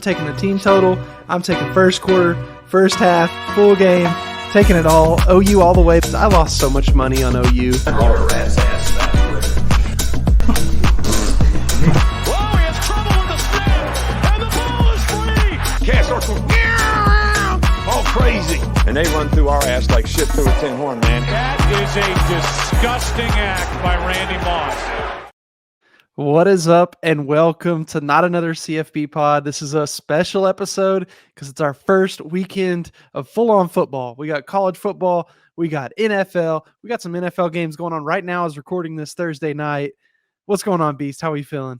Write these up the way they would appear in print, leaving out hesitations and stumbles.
I'm taking the team total. I'm taking first quarter, first half, full game, taking it all. OU all the way. I lost so much money on OU. Whoa, he has trouble with the snap, and the ball is free. Cast starts going, all crazy. And they run through our ass like shit through a tin horn, man. That is a disgusting act by Randy Moss. What is up, and welcome to Not Another CFB Pod. This is a special episode because it's our first weekend of full-on football. We got college football, we got NFL, we got some NFL games going on right now as recording this Thursday night. What's going on, Beast? How are you feeling?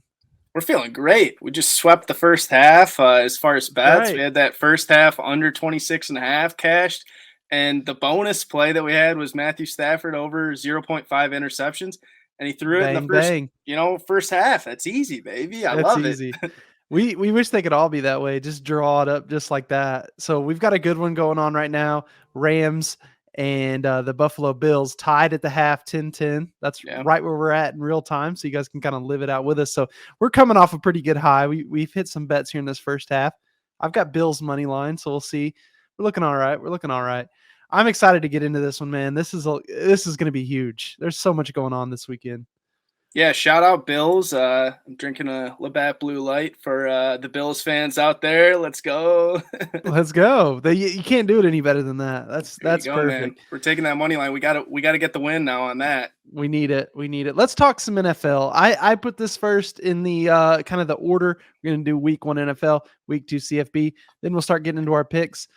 We're feeling great. We just swept the first half as far as bets. Right. We had that first half under 26.5 cashed. And the bonus play that we had was Matthew Stafford over 0.5 interceptions. And he threw it in the first half. That's easy, baby. I love it. We wish they could all be that way. Just draw it up just like that. So we've got a good one going on right now. Rams and the Buffalo Bills tied at the half 10-10. That's right where we're at in real time. So you guys can kind of live it out with us. So we're coming off a pretty good high. We've hit some bets here in this first half. I've got Bills money line. So we'll see. We're looking all right. I'm excited to get into this one, man. This is going to be huge. There's so much going on this weekend. Yeah, shout out Bills. I'm drinking a Labatt Blue Light for the Bills fans out there. Let's go. Let's go. You can't do it any better than that. That's perfect. Man. We're taking that money line. We got to get the win now on that. We need it. Let's talk some NFL. I put this first in the kind of the order. We're going to do week 1 NFL, week 2 CFB. Then we'll start getting into our picks.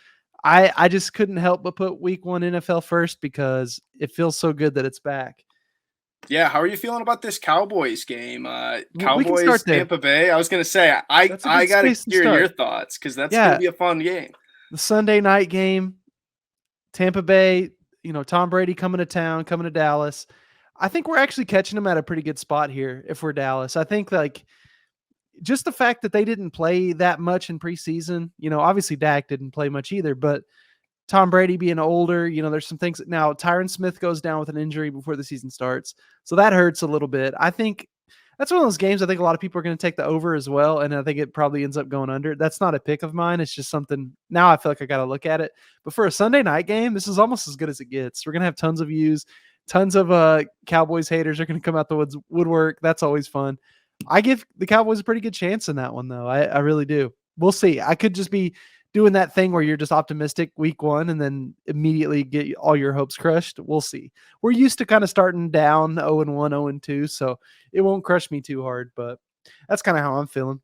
I just couldn't help but put week 1 NFL first because it feels so good that it's back. Yeah, how are you feeling about this Cowboys game? Cowboys, Tampa Bay. I was going to say, I got to hear your thoughts because that's going to be a fun game. The Sunday night game, Tampa Bay, Tom Brady coming to town, coming to Dallas. I think we're actually catching them at a pretty good spot here if we're Dallas. I think just the fact that they didn't play that much in preseason, obviously Dak didn't play much either, but Tom Brady being older, there's some things. Now, Tyron Smith goes down with an injury before the season starts. So that hurts a little bit. I think that's one of those games I think a lot of people are going to take the over as well, and I think it probably ends up going under. That's not a pick of mine. It's just something – now I feel like I got to look at it. But for a Sunday night game, this is almost as good as it gets. We're going to have tons of views. Tons of Cowboys haters are going to come out the woodwork. That's always fun. I give the Cowboys a pretty good chance in that one, though. I really do. We'll see. I could just be – doing that thing where you're just optimistic week 1 and then immediately get all your hopes crushed. We'll see. We're used to kind of starting down 0-1, 0-2, so it won't crush me too hard, but that's kind of how I'm feeling.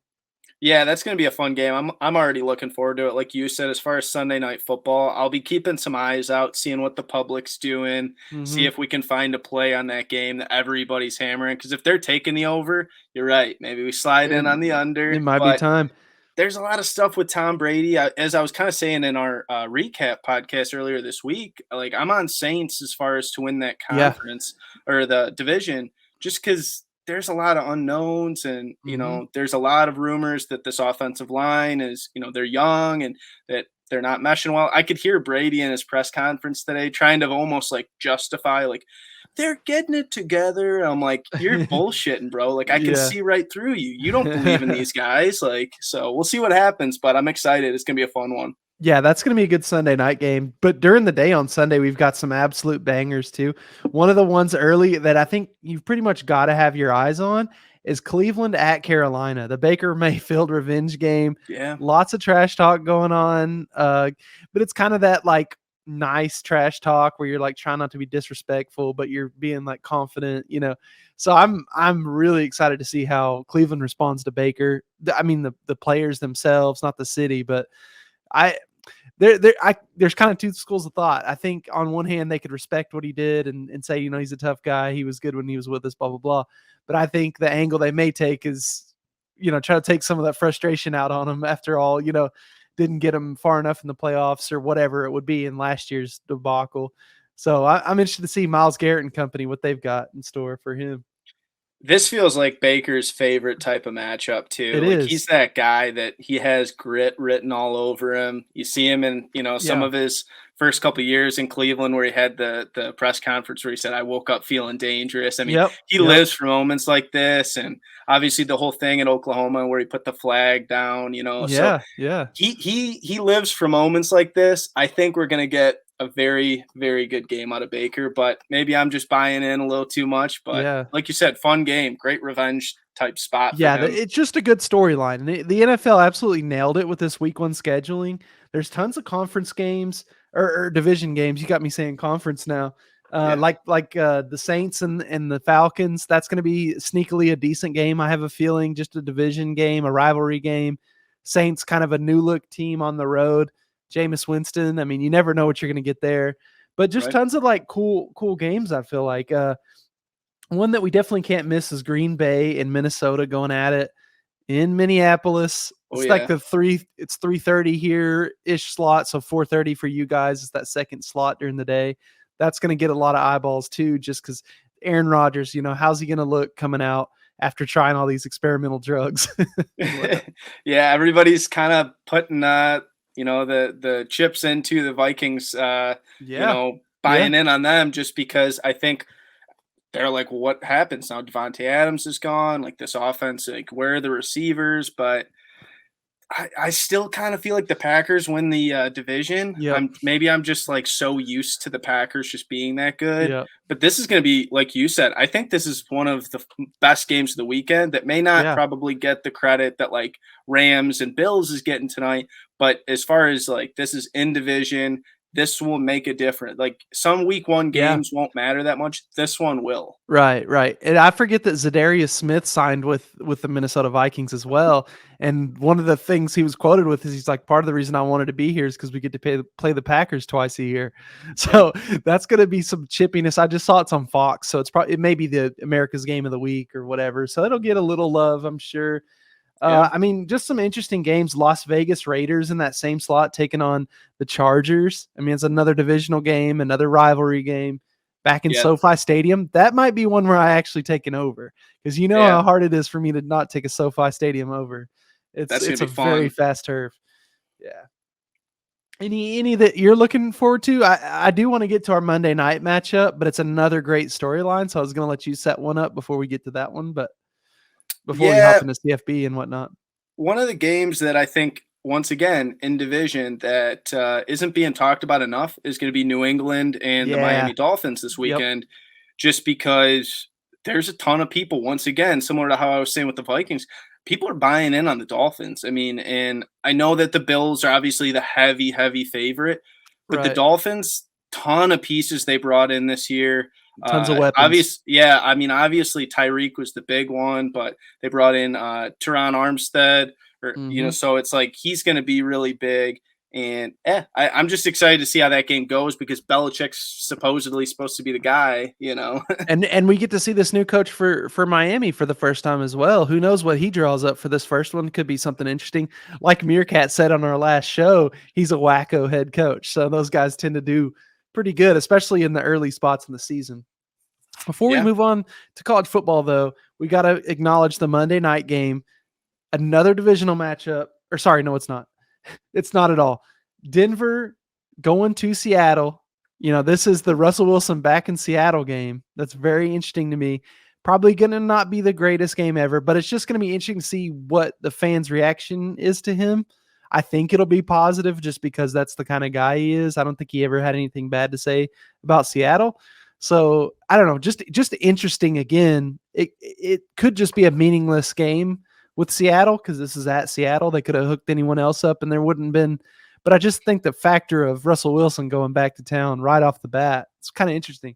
Yeah, that's going to be a fun game. I'm already looking forward to it. Like you said, as far as Sunday night football, I'll be keeping some eyes out, seeing what the public's doing, see if we can find a play on that game that everybody's hammering. Because if they're taking the over, you're right. Maybe we slide in on the under. It might be time. There's a lot of stuff with Tom Brady. As I was kind of saying in our recap podcast earlier this week, like I'm on Saints as far as to win that conference or the division, just because there's a lot of unknowns and, there's a lot of rumors that this offensive line is, they're young and that they're not meshing well. I could hear Brady in his press conference today trying to almost like justify like, they're getting it together. I'm like, you're bullshitting, bro. Like I can see right through you. You don't believe in these guys. Like, so we'll see what happens, but I'm excited. It's going to be a fun one. Yeah, that's going to be a good Sunday night game. But during the day on Sunday, we've got some absolute bangers too. One of the ones early that I think you've pretty much got to have your eyes on is Cleveland at Carolina, the Baker Mayfield revenge game. Yeah. Lots of trash talk going on. But it's kind of that like, nice trash talk where you're like trying not to be disrespectful, but you're being like confident, So I'm really excited to see how Cleveland responds to Baker. I mean the players themselves, not the city, but there's kind of two schools of thought. I think on one hand they could respect what he did and say, he's a tough guy. He was good when he was with us, blah blah blah. But I think the angle they may take is, try to take some of that frustration out on him after all, didn't get him far enough in the playoffs or whatever it would be in last year's debacle. So I'm interested to see Myles Garrett and company, what they've got in store for him. This feels like Baker's favorite type of matchup too. It Like he's is. that guy that he has grit written all over him. You see him in, some Yeah. of his first couple years in Cleveland where he had the press conference where he said, "I woke up feeling dangerous." I mean, Yep. he Yep. lives for moments like this, and obviously the whole thing in Oklahoma where he put the flag down, So Yeah. Yeah. he lives for moments like this. I think we're gonna get a very, very good game out of Baker, but maybe I'm just buying in a little too much. But Yeah. like you said, fun game, great revenge type spot for Yeah, him. it's just a good storyline. The NFL absolutely nailed it with this week 1 scheduling. There's tons of conference games or division games. You got me saying conference now. Yeah, The Saints and the Falcons. That's going to be sneakily a decent game. I have a feeling just a division game, a rivalry game. Saints kind of a new look team on the road. Jameis Winston. I mean, you never know what you're going to get there. But just right. tons of like cool games. I feel like. One that we definitely can't miss is Green Bay and Minnesota going at it in Minneapolis. Oh It's like yeah, it's 3:30 here ish slot, so 4:30 for you guys is that second slot during the day. That's going to get a lot of eyeballs too, just because Aaron Rodgers, how's he going to look coming out after trying all these experimental drugs? yeah. Everybody's kind of putting the chips into the Vikings. Yeah, yeah, Buying in on them just because I think they're like, well, what happens now? Devontae Adams is gone. Like this offense, like where are the receivers? But I still kind of feel like the Packers win the division. yep, I'm just like so used to the Packers just being that good. yep, But this is going to be like you said. I think this is one of the best games of the weekend that may not yeah. probably get the credit that like Rams and Bills is getting tonight. But as far as like this is in division, this will make a difference. Like some week 1 Yeah. games won't matter that much. This one will. Right, right. And I forget that Zadarius Smith signed with the Minnesota Vikings as well. And one of the things he was quoted with is he's like, part of the reason I wanted to be here is because we get to play the Packers twice a year. So that's going to be some chippiness. I just saw it's on Fox, so it may be the America's Game of the Week or whatever. So it'll get a little love, I'm sure. Yeah. I mean, just some interesting games. Las Vegas Raiders in that same slot taking on the Chargers. I mean, it's another divisional game, another rivalry game back in Yeah. SoFi Stadium. That might be one where I actually take an over because you know Yeah. how hard it is for me to not take a SoFi Stadium over. That's It's gonna a be very fun. fast turf. Yeah. Any that you're looking forward to? I do want to get to our Monday night matchup, but it's another great storyline. So I was going to let you set one up before we get to that one, but before we hop Yeah. into CFB and whatnot. One of the games that I think once again in division that isn't being talked about enough is going to be New England and the Yeah. Miami Dolphins this Yep. weekend, just because there's a ton of people. Once again, similar to how I was saying with the Vikings, people are buying in on the Dolphins. I mean, and I know that the Bills are obviously the heavy favorite, but the Right. Dolphins, ton of pieces they brought in this year. Tons of weapons. I mean, obviously Tyreek was the big one, but they brought in Teron Armstead, or Mhm. so it's like he's going to be really big. And I'm just excited to see how that game goes because Belichick's supposedly supposed to be the guy. And we get to see this new coach for Miami for the first time as well. Who knows what he draws up for this first one? Could be something interesting. Like Meerkat said on our last show, he's a wacko head coach. So those guys tend to do pretty good, especially in the early spots in the season. Before we Yeah, move on to college football, though, we got to acknowledge the Monday night game, another divisional matchup. Or sorry, no, it's not. It's not at all. Denver going to Seattle. This is the Russell Wilson back in Seattle game. That's very interesting to me. Probably going to not be the greatest game ever, but it's just going to be interesting to see what the fans' reaction is to him. I think it'll be positive just because that's the kind of guy he is. I don't think he ever had anything bad to say about Seattle. So I don't know, just interesting again. It could just be a meaningless game with Seattle because this is at Seattle. They could have hooked anyone else up and there wouldn't have been. But I just think the factor of Russell Wilson going back to town right off the bat, it's kind of interesting.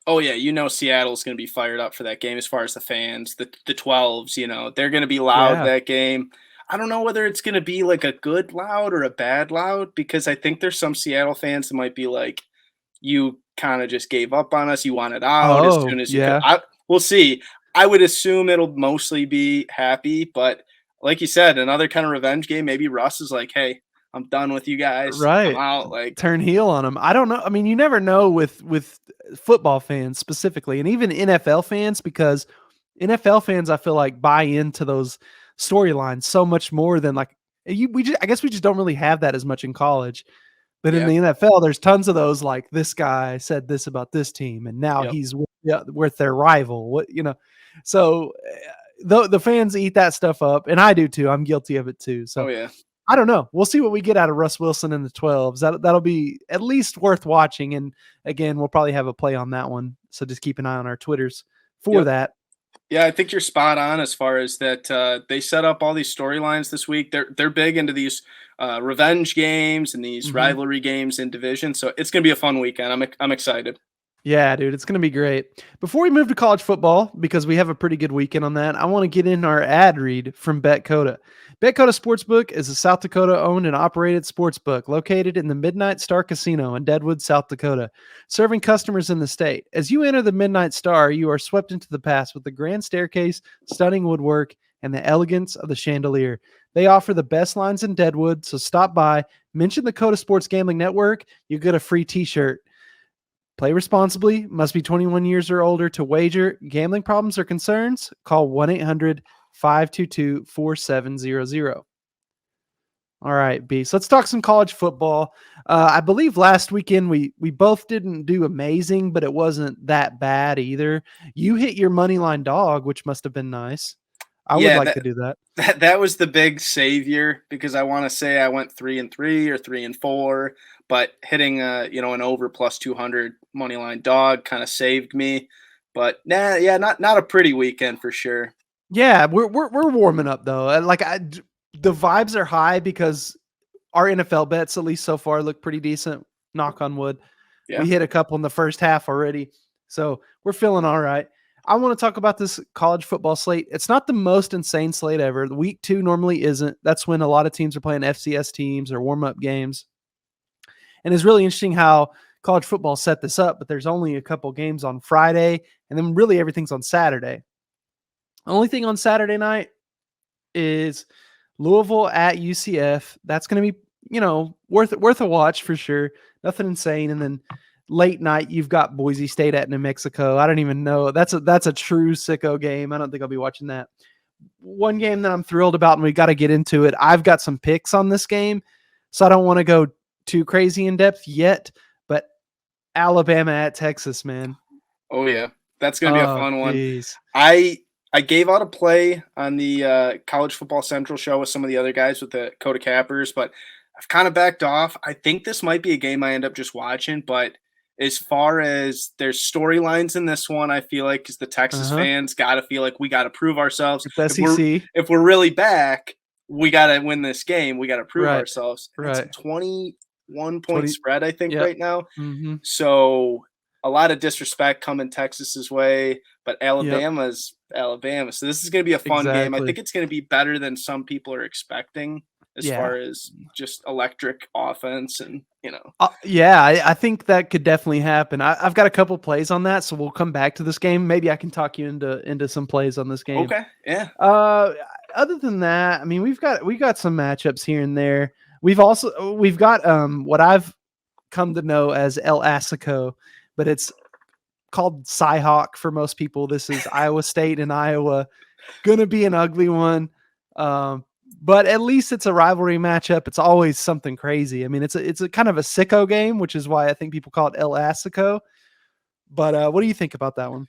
oh yeah, Seattle's going to be fired up for that game as far as the fans, the 12s. They're going to be loud Yeah. that game. I don't know whether it's going to be like a good loud or a bad loud because I think there's some Seattle fans that might be like, you kind of just gave up on us. You wanted out as Oh, soon as you could. yeah. We'll see. I would assume it'll mostly be happy, but like you said, another kind of revenge game. Maybe Russ is like, "Hey, I'm done with you guys. I'm Right. out." Like, Turn heel on him. I don't know. I mean, you never know with football fans specifically and even NFL fans because NFL fans, I feel like, buy into those storylines so much more than like I guess we just don't really have that as much in college. But in the NFL, there's tons of those, like this guy said this about this team, and now he's with their rival. So the fans eat that stuff up, and I do too. I'm guilty of it too. So I don't know. We'll see what we get out of Russ Wilson in the 12s. That'll be at least worth watching. And again, we'll probably have a play on that one. So just keep an eye on our Twitters for that. Yeah, I think you're spot on as far as that. They set up all these storylines this week. They're big into these revenge games and these rivalry games in division. So it's going to be a fun weekend. I'm excited. Yeah, dude, it's going to be great. Before we move to college football, because we have a pretty good weekend on that, I want to get in our ad read from BetCoda. BetCoda Sportsbook is a South Dakota-owned and operated sportsbook located in the Midnight Star Casino in Deadwood, South Dakota, serving customers in the state. As you enter the Midnight Star, you are swept into the past with the grand staircase, stunning woodwork, and the elegance of the chandelier. They offer the best lines in Deadwood, so stop by, mention the Coda Sports Gambling Network, you get a free t-shirt. Play responsibly, must be 21 years or older to wager. Gambling problems or concerns? Call 1-800-522-4700. All right, B. So let's talk some college football. I believe last weekend we both didn't do amazing, but it wasn't that bad either. You hit your MoneyLine dog, which must have been nice. I would like to do that. That was the big savior, because I want to say I went 3-3 or 3-4, but hitting an over plus 200 MoneyLine dog kind of saved me. But not a pretty weekend for sure. Yeah, we're warming up though. The vibes are high because our NFL bets, at least so far, look pretty decent. Knock on wood. Yeah. We hit a couple in the first half already, so we're feeling all right. I want to talk about this college football slate. It's not the most insane slate ever. Week 2 normally isn't. That's when a lot of teams are playing FCS teams or warm-up games. And it's really interesting how college football set this up, but there's only a couple games on Friday, and then really everything's on Saturday. The only thing on Saturday night is Louisville at UCF. That's going to be, worth a watch for sure. Nothing insane. And then late night, you've got Boise State at New Mexico. I don't even know. That's a true sicko game. I don't think I'll be watching that. One game that I'm thrilled about, and we got to get into it. I've got some picks on this game, so I don't want to go too crazy in depth yet, but Alabama at Texas, man. Oh yeah. That's going to be a fun one. I gave out a play on the College Football Central show with some of the other guys with the Coda Cappers, but I've kind of backed off. I think this might be a game I end up just watching, but as far as there's storylines in this one, I feel like, because the Texas fans got to feel like we got to prove ourselves. If we're really back, we got to win this game. We got to prove ourselves. It's a 21-point spread, I think, right now. Mm-hmm. So a lot of disrespect coming Texas's way, but Alabama's Alabama. So this is going to be a fun game. I think it's going to be better than some people are expecting as far as just electric offense and, I think that could definitely happen. I've got a couple plays on that, so we'll come back to this game. Maybe I can talk you into some plays on this game. Okay, yeah. Other than that, I mean, we've got some matchups here and there. We've got what I've come to know as El Assico, but it's called Cyhawk for most people. This is Iowa State and Iowa. Gonna be an ugly one. But at least it's a rivalry matchup. It's always something crazy. I mean, it's a kind of a sicko game, which is why I think people call it El Assico. But what do you think about that one?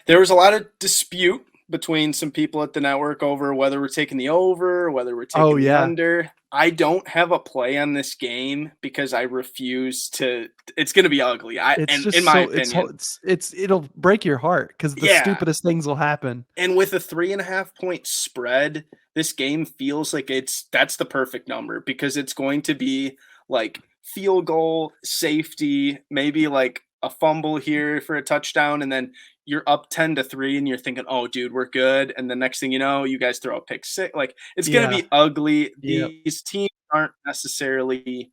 There was a lot of dispute between some people at the network over whether we're taking the over or whether we're taking the under. I don't have a play on this game because I refuse to. It's going to be ugly. In my opinion, it'll break your heart because the stupidest things will happen. And with a 3.5-point spread, this game feels like that's the perfect number, because it's going to be like field goal, safety, maybe like a fumble here for a touchdown, and then you're up 10-3 and you're thinking, oh dude, we're good. And the next thing you know, you guys throw a pick six. Like, it's going to be ugly. These teams aren't necessarily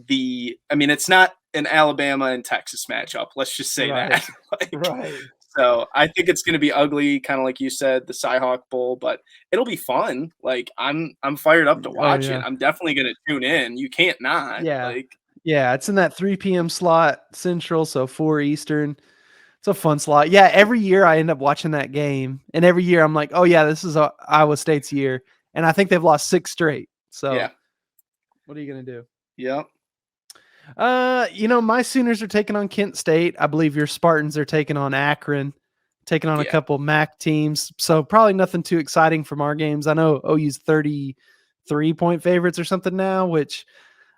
it's not an Alabama and Texas matchup. Let's just say that. So I think it's going to be ugly, kind of like you said, the Cyhawk Bowl, but it'll be fun. Like, I'm fired up to watch it. I'm definitely going to tune in. You can't not. Yeah. It's in that 3 p.m. slot Central, so 4 Eastern. It's a fun slot. Yeah, every year I end up watching that game, and every year I'm like, oh yeah, this is Iowa State's year, and I think they've lost 6 straight. So Yeah. What are you gonna do? Yep. My Sooners are taking on Kent State. I believe your Spartans are taking on Akron, taking on a couple MAC teams. So probably nothing too exciting from our games. I know OU's 33-point favorites or something now, which,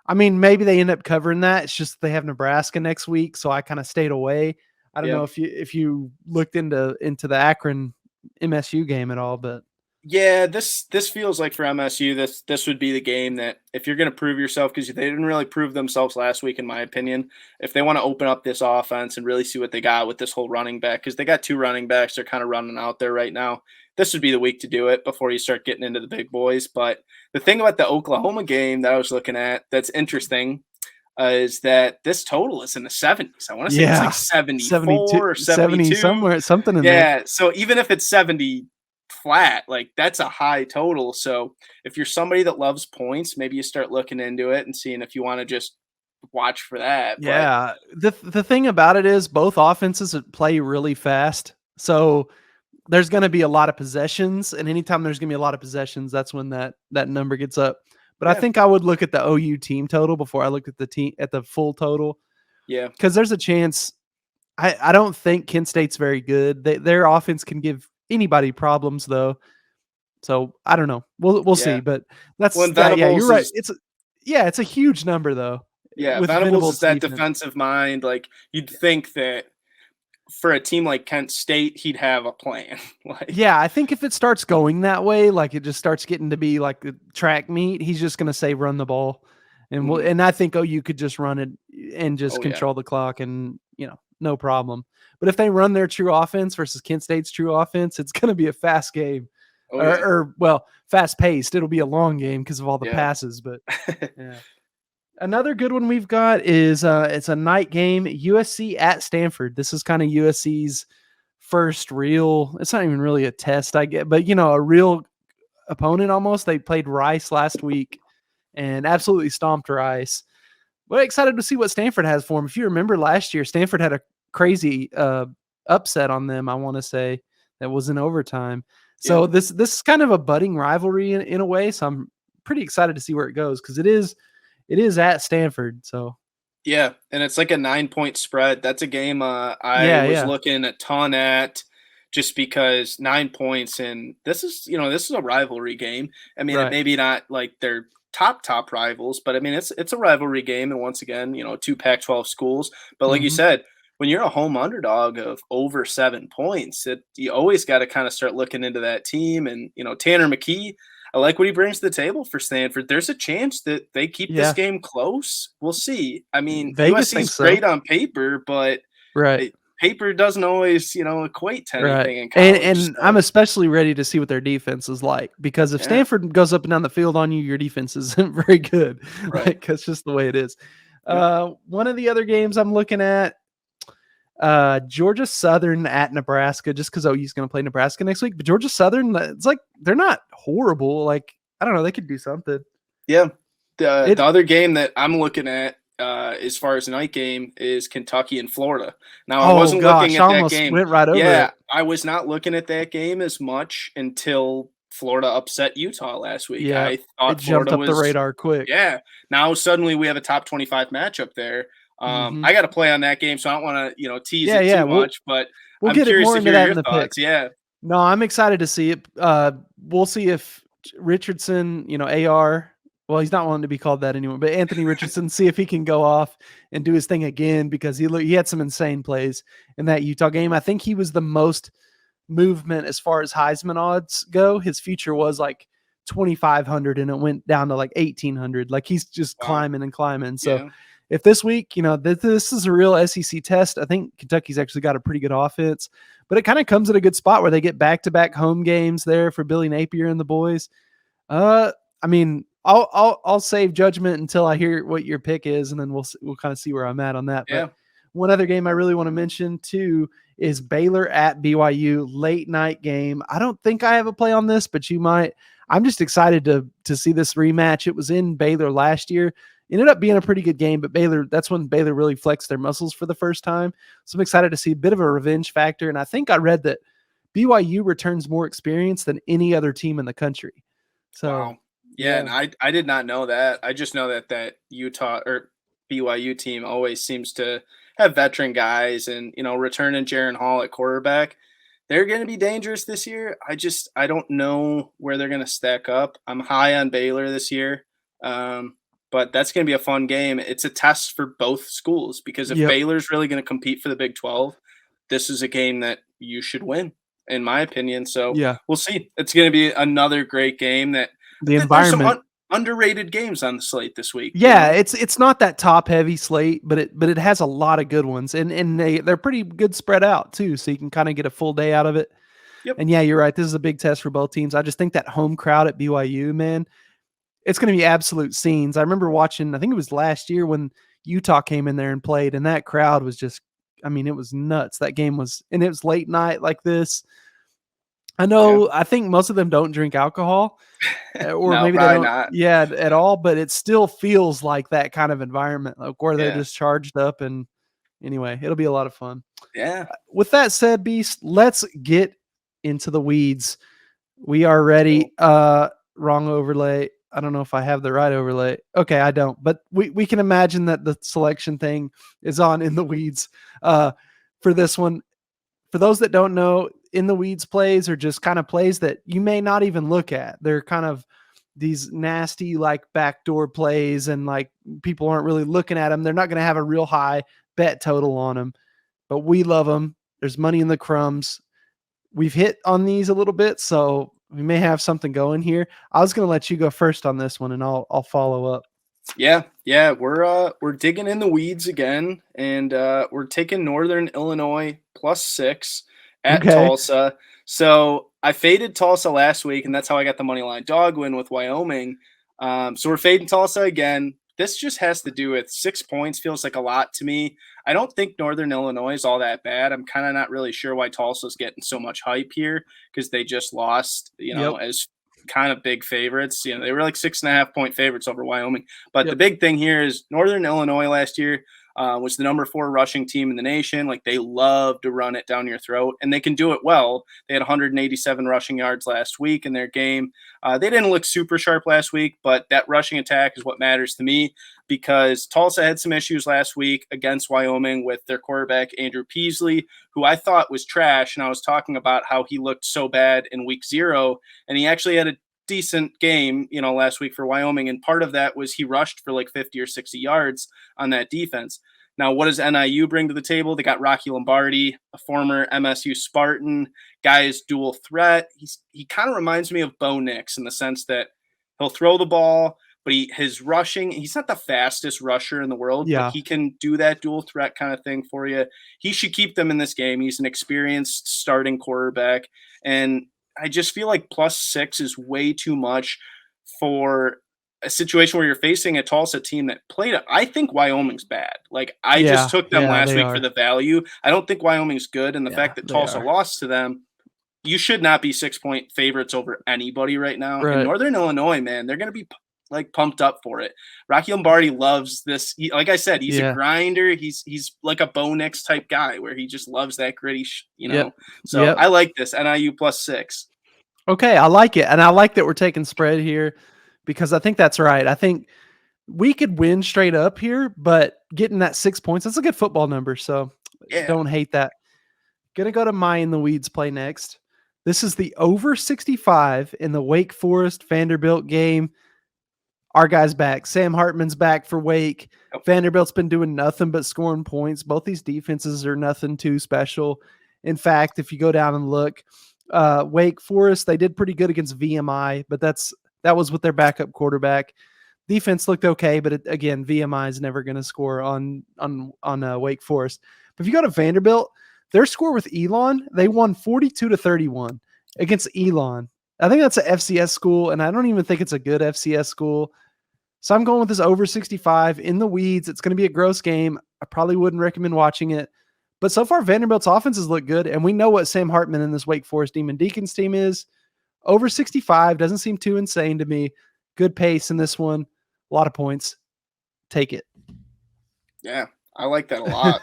I mean, maybe they end up covering that. It's just they have Nebraska next week, so I kind of stayed away. I don't know if you looked into the Akron MSU game at all, but yeah, this feels like for MSU, this would be the game that if you're going to prove yourself, because they didn't really prove themselves last week, in my opinion. If they want to open up this offense and really see what they got with this whole running back, because they got 2 running backs, they're kind of running out there right now. This would be the week to do it before you start getting into the big boys. But the thing about the Oklahoma game that I was looking at that's interesting is that this total is in the 70s. I want to say it's like 74 or 72. somewhere, something in there. Yeah, so even if it's 70 flat, like that's a high total. So if you're somebody that loves points, maybe you start looking into it and seeing if you want to just watch for that. Yeah. The thing about it is both offenses play really fast. So there's going to be a lot of possessions, and anytime there's going to be a lot of possessions, that's when that number gets up. But I think I would look at the OU team total before I looked at the full total. Yeah. Because there's a chance. I don't think Kent State's very good. Their offense can give anybody problems though. So I don't know. We'll see. But that's yeah, you're right. It's a huge number though. Yeah, Venables is that defensive mind. Like you'd think that for a team like Kent State, he'd have a plan. Yeah, I think if it starts going that way, like it just starts getting to be like the track meet, he's just going to say run the ball, and and I think you could just run it and just control the clock, and no problem. But if they run their true offense versus Kent State's true offense, it's going to be a fast game, fast paced. It'll be a long game because of all the passes. But yeah. Another good one we've got is it's a night game, USC at Stanford. This is kind of USC's first real, it's not even really a test, I get, but a real opponent almost. They played Rice last week and absolutely stomped Rice. We're excited to see what Stanford has for them. If you remember last year, Stanford had a crazy upset on them, I want to say, that was in overtime. So this is kind of a budding rivalry in a way. So I'm pretty excited to see where it goes because it is at Stanford. So yeah, and it's like a 9-point spread. That's a game I was looking a ton at just because 9 points, and this is a rivalry game. I mean, maybe not like their top rivals, but I mean it's a rivalry game, and once again, 2 Pac-12 schools. But like you said, when you're a home underdog of over 7 points, you always got to kind of start looking into that team. And Tanner McKee, I like what he brings to the table for Stanford. There's a chance that they keep this game close. We'll see. I mean, USC's great on paper, but paper doesn't always, equate to anything in college. And I'm especially ready to see what their defense is like, because if Stanford goes up and down the field on you, your defense isn't very good. Like, that's just the way it is. One of the other games I'm looking at, Georgia Southern at Nebraska, just because OU's going to play Nebraska next week. But Georgia Southern, it's like they're not horrible. Like, I don't know, they could do something. Yeah. The other game that I'm looking at as far as a night game is Kentucky and Florida. Now, I wasn't looking at that game. Went right over it. I was not looking at that game as much until Florida upset Utah last week. Yeah, I thought it jumped up the radar quick. Yeah. Now suddenly we have a top 25 matchup there. I got to play on that game, so I don't want to, tease it too much, but we'll I'm get curious more to into hear that your in the thoughts. pick. Yeah. No, I'm excited to see it. We'll see if Richardson, AR, well, he's not wanting to be called that anymore, but Anthony Richardson, see if he can go off and do his thing again, because he had some insane plays in that Utah game. I think he was the most movement as far as Heisman odds go. His future was like 2,500 and it went down to like 1,800. Like he's just climbing and climbing. So if this week, this is a real SEC test, I think Kentucky's actually got a pretty good offense, but it kind of comes at a good spot where they get back-to-back home games there for Billy Napier and the boys. I mean, I'll save judgment until I hear what your pick is, and then we'll kind of see where I'm at on that. Yeah. But one other game I really want to mention too is Baylor at BYU, late night game. I don't think I have a play on this, but you might. I'm just excited to see this rematch. It was in Baylor last year. Ended up being a pretty good game, but that's when Baylor really flexed their muscles for the first time. So I'm excited to see a bit of a revenge factor. And I think I read that BYU returns more experience than any other team in the country. So, wow. Yeah, and I did not know that. I just know that Utah or BYU team always seems to have veteran guys and, returning Jaron Hall at quarterback. They're going to be dangerous this year. I don't know where they're going to stack up. I'm high on Baylor this year. But that's going to be a fun game. It's a test for both schools because if Baylor's really going to compete for the Big 12, this is a game that you should win, in my opinion. So we'll see. It's going to be another great game. There's some underrated games on the slate this week. Yeah, it's not that top heavy slate, but it has a lot of good ones, and they're pretty good spread out too, so you can kind of get a full day out of it. Yep. And yeah, you're right. This is a big test for both teams. I just think that home crowd at BYU, man, it's going to be absolute scenes. I remember watching, I think it was last year when Utah came in there and played, and that crowd was just, it was nuts. That game was, and it was late night like this. I know, I think most of them don't drink alcohol, or no, maybe they don't, not. at all, but it still feels like that kind of environment, like where they're just charged up. And anyway, it'll be a lot of fun. Yeah. With that said, Beast, let's get into the weeds. We are ready. Wrong overlay. I don't know if I have the right overlay. Okay, I don't. But we can imagine that the selection thing is on in the weeds for this one. For those that don't know, in the weeds plays are just kind of plays that you may not even look at. They're kind of these nasty like backdoor plays, and like people aren't really looking at them. They're not going to have a real high bet total on them, but we love them. There's money in the crumbs. We've hit on these a little bit, so we may have something going here. I was going to let you go first on this one, and I'll follow up. Yeah, we're digging in the weeds again, and we're taking Northern Illinois +6 at Tulsa. So I faded Tulsa last week, and that's how I got the MoneyLine Dog win with Wyoming. So we're fading Tulsa again. This just has to do with 6 points. Feels like a lot to me. I don't think Northern Illinois is all that bad. I'm kind of not really sure why Tulsa's getting so much hype here because they just lost, as kind of big favorites. They were like 6.5 point favorites over Wyoming. But the big thing here is Northern Illinois last year was the number 4 rushing team in the nation. Like, they love to run it down your throat, and they can do it well. They had 187 rushing yards last week in their game. They didn't look super sharp last week, but that rushing attack is what matters to me because Tulsa had some issues last week against Wyoming with their quarterback, Andrew Peasley, who I thought was trash. And I was talking about how he looked so bad in week 0, and he actually had a decent game, last week for Wyoming. And part of that was he rushed for like 50 or 60 yards on that defense. Now, what does NIU bring to the table? They got Rocky Lombardi, a former MSU Spartan. Guy is dual threat. He kind of reminds me of Bo Nix in the sense that he'll throw the ball, but his rushing, he's not the fastest rusher in the world, but he can do that dual threat kind of thing for you. He should keep them in this game. He's an experienced starting quarterback. And I just feel like +6 is way too much for a situation where you're facing a Tulsa team that played. I think Wyoming's bad. Like, I just took them last week for the value. I don't think Wyoming's good. And the fact that Tulsa lost to them, you should not be 6 point favorites over anybody right now. Right. In Northern Illinois, man, they're going to be like pumped up for it. Rocky Lombardi loves this. Like I said, he's a grinder. He's like a Bo Nix type guy where he just loves that gritty, So I like this NIU +6. Okay, I like it. And I like that we're taking spread here because I think that's right. I think we could win straight up here, but getting that 6 points, that's a good football number. So don't hate that. Gonna go to my in the weeds play next. This is the over 65 in the Wake Forest Vanderbilt game. Our guy's back. Sam Hartman's back for Wake. Vanderbilt's been doing nothing but scoring points. Both these defenses are nothing too special. In fact, if you go down and look, Wake Forest, they did pretty good against VMI, but that was with their backup quarterback. Defense looked okay, but again, VMI is never going to score on Wake Forest. But if you go to Vanderbilt, their score with Elon, they won 42-31 against Elon. I think that's an FCS school, and I don't even think it's a good FCS school. So I'm going with this over 65 in the weeds. It's going to be a gross game. I probably wouldn't recommend watching it. But so far, Vanderbilt's offenses look good, and we know what Sam Hartman and this Wake Forest Demon Deacons team is. Over 65 doesn't seem too insane to me. Good pace in this one. A lot of points. take it. Yeah, I like that a lot.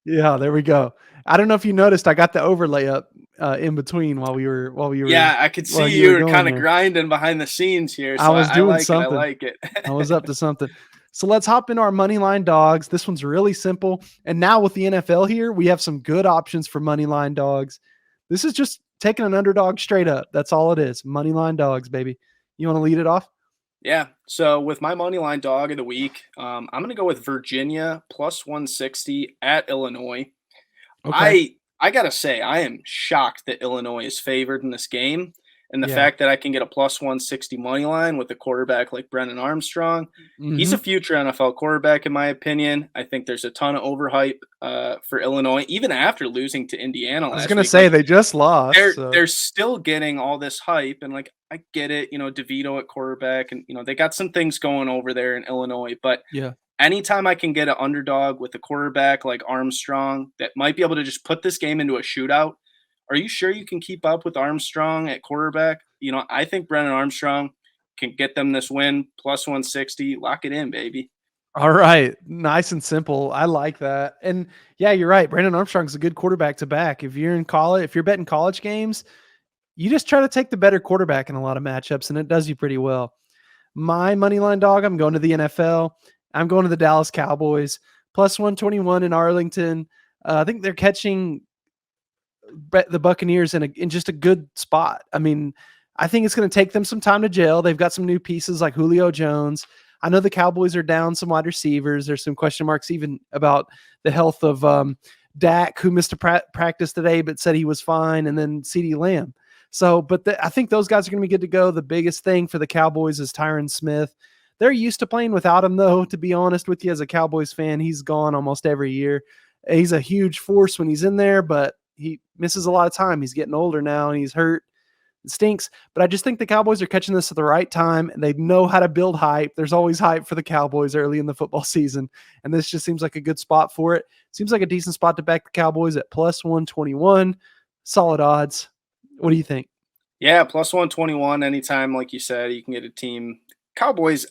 Yeah, there we go. I don't know if you noticed, I got the overlay up in between while we were Yeah, I could see you were kind of grinding behind the scenes here. I So was I doing like it. something. I like it. I was up to something. So let's hop into our MoneyLine Dogs. This one's really simple. And now with the NFL here, we have some good options for MoneyLine Dogs. This is just taking an underdog straight up. That's all it is. MoneyLine Dogs, baby. You want to lead it off? Yeah. So with my money line dog of the week, I'm going to go with Virginia plus 160 at Illinois. Okay. I gotta say, I am shocked that Illinois is favored in this game. And the Yeah. fact that I can get a plus 160 money line with a quarterback like Brennan Armstrong, he's a future NFL quarterback, in my opinion. I think there's a ton of overhype for Illinois, even after losing to Indiana last week. I was going to say, they just lost. They're still getting all this hype. And, like, I get it, DeVito at quarterback. And, they got some things going over there in Illinois. But yeah, anytime I can get an underdog with a quarterback like Armstrong that might be able to just put this game into a shootout, are you sure you can keep up with Armstrong at quarterback? I think Brennan Armstrong can get them this win, plus 160. Lock it in, baby. All right. Nice and simple. I like that. And yeah, you're right. Brandon Armstrong's a good quarterback to back. If you're in college, if you're betting college games, you just try to take the better quarterback in a lot of matchups, and it does you pretty well. My moneyline dog, I'm going to the NFL. I'm going to the Dallas Cowboys, plus 121 in Arlington. I think they're catching the Buccaneers in just a good spot. I mean, I think it's going to take them some time to gel. They've got some new pieces like Julio Jones. I know the Cowboys are down some wide receivers. There's some question marks even about the health of Dak, who missed a practice today but said he was fine, and then CeeDee Lamb. So, but I think those guys are going to be good to go. The biggest thing for the Cowboys is Tyron Smith. They're used to playing without him, though, to be honest with you. As a Cowboys fan, he's gone almost every year. He's a huge force when he's in there, but he misses a lot of time. He's getting older now, and he's hurt. It stinks. But I just think the Cowboys are catching this at the right time, and they know how to build hype. There's always hype for the Cowboys early in the football season, and this just seems like a good spot for it. Seems like a decent spot to back the Cowboys at plus 121. Solid odds. What do you think? Yeah, plus 121 anytime, like you said, you can get a team. Cowboys,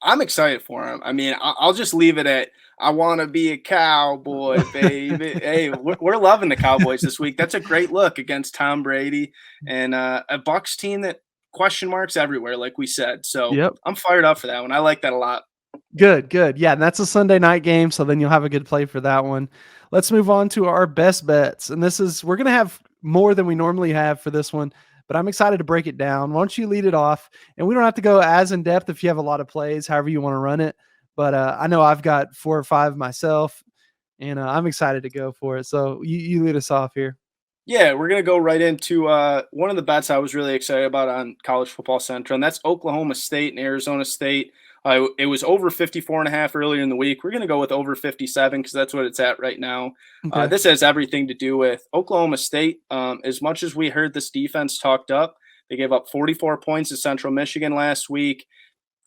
I'm excited for them. I mean, I'll just leave it at I want to be a Cowboy, baby. Hey, we're loving the Cowboys this week. That's a great look against Tom Brady and a Bucs team that question marks everywhere, like we said. So Yep. I'm fired up for that one. I like that a lot. Good. Yeah, and that's a Sunday night game, so then you'll have a good play for that one. Let's move on to our best bets. And we're going to have more than we normally have for this one, but I'm excited to break it down. Why don't you lead it off? And we don't have to go as in depth if you have a lot of plays, however you want to run it. But I know I've got 4 or 5 myself, and I'm excited to go for it. So you lead us off here. Yeah, we're going to go right into one of the bets I was really excited about on College Football Central, and that's Oklahoma State and Arizona State. It was over 54.5 earlier in the week. We're going to go with over 57 because that's what it's at right now. Okay. This has everything to do with Oklahoma State. As much as we heard this defense talked up, they gave up 44 points to Central Michigan last week.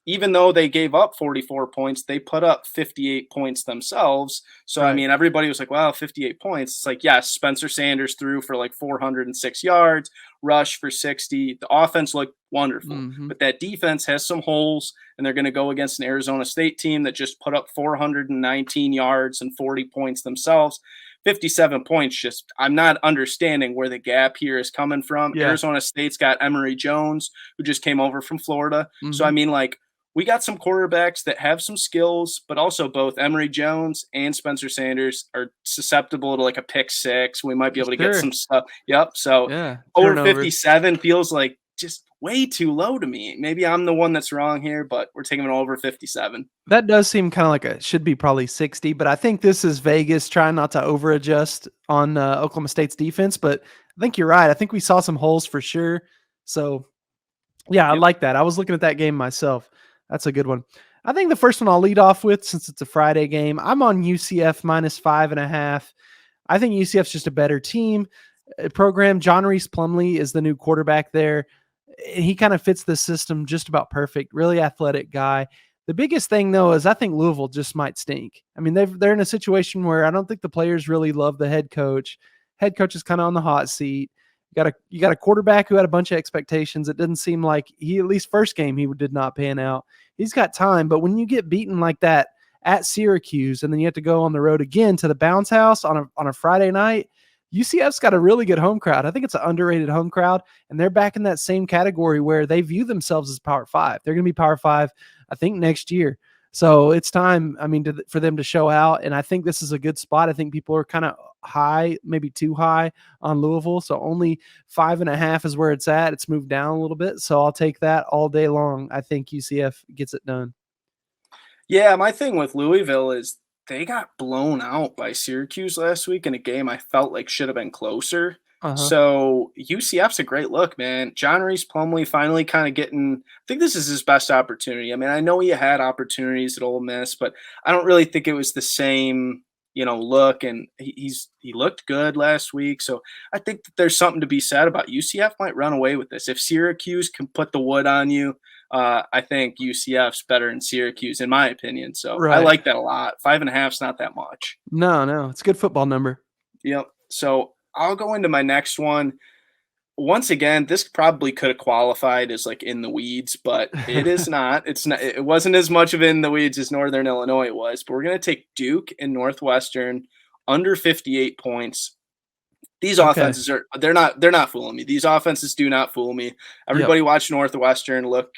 Even though they gave up 44 points, they put up 58 points themselves. So, right. I mean, everybody was like, wow, 58 points. It's like, yes, Spencer Sanders threw for like 406 yards, rush for 60. The offense looked wonderful. Mm-hmm. But that defense has some holes, and they're going to go against an Arizona State team that just put up 419 yards and 40 points themselves. 57 points, just I'm not understanding where the gap here is coming from. Yeah. Arizona State's got Emory Jones, who just came over from Florida. Mm-hmm. So, I mean, like, we got some quarterbacks that have some skills, but also both Emory Jones and Spencer Sanders are susceptible to like a pick six. We might be able to get some stuff. Yep. So over 57 feels like just way too low to me. Maybe I'm the one that's wrong here, but we're taking it over 57. That does seem kind of like it should be probably 60, but I think this is Vegas trying not to over adjust on Oklahoma State's defense. But I think you're right. I think we saw some holes for sure. So yeah, I like that. I was looking at that game myself. That's a good one. I think the first one I'll lead off with, since it's a Friday game, I'm on UCF minus 5.5. I think UCF's just a better team program. John Reese Plumlee is the new quarterback there. He kind of fits the system just about perfect. Really athletic guy. The biggest thing, though, is I think Louisville just might stink. I mean, they're in a situation where I don't think the players really love the head coach. Head coach is kind of on the hot seat. You got a quarterback who had a bunch of expectations. It didn't seem like at least first game, he did not pan out. He's got time, but when you get beaten like that at Syracuse, and then you have to go on the road again to the Bounce House on a Friday night, UCF's got a really good home crowd. I think it's an underrated home crowd, and they're back in that same category where they view themselves as Power 5. They're going to be Power 5, I think, next year. So it's time, for them to show out, and I think this is a good spot. I think people are kind of high, maybe too high on Louisville, so only 5.5 is where it's at. It's moved down a little bit, so I'll take that all day long. I think UCF gets it done. Yeah, my thing with Louisville is they got blown out by Syracuse last week in a game I felt like should have been closer. So UCF's a great look, man. John Reese Plumlee finally kind of getting – I think this is his best opportunity. I mean, I know he had opportunities at Ole Miss, but I don't really think it was the same, look. And he looked good last week. So I think that there's something to be said about UCF might run away with this. If Syracuse can put the wood on you, I think UCF's better than Syracuse, in my opinion. So I like that a lot. 5.5 is not that much. No, it's a good football number. Yep. So I'll go into my next one. Once again, this probably could have qualified as like in the weeds, but it is not. It's not. It wasn't as much of in the weeds as Northern Illinois was. But we're going to take Duke and Northwestern under 58 points. These offenses they're not fooling me. These offenses do not fool me. Everybody watched Northwestern look,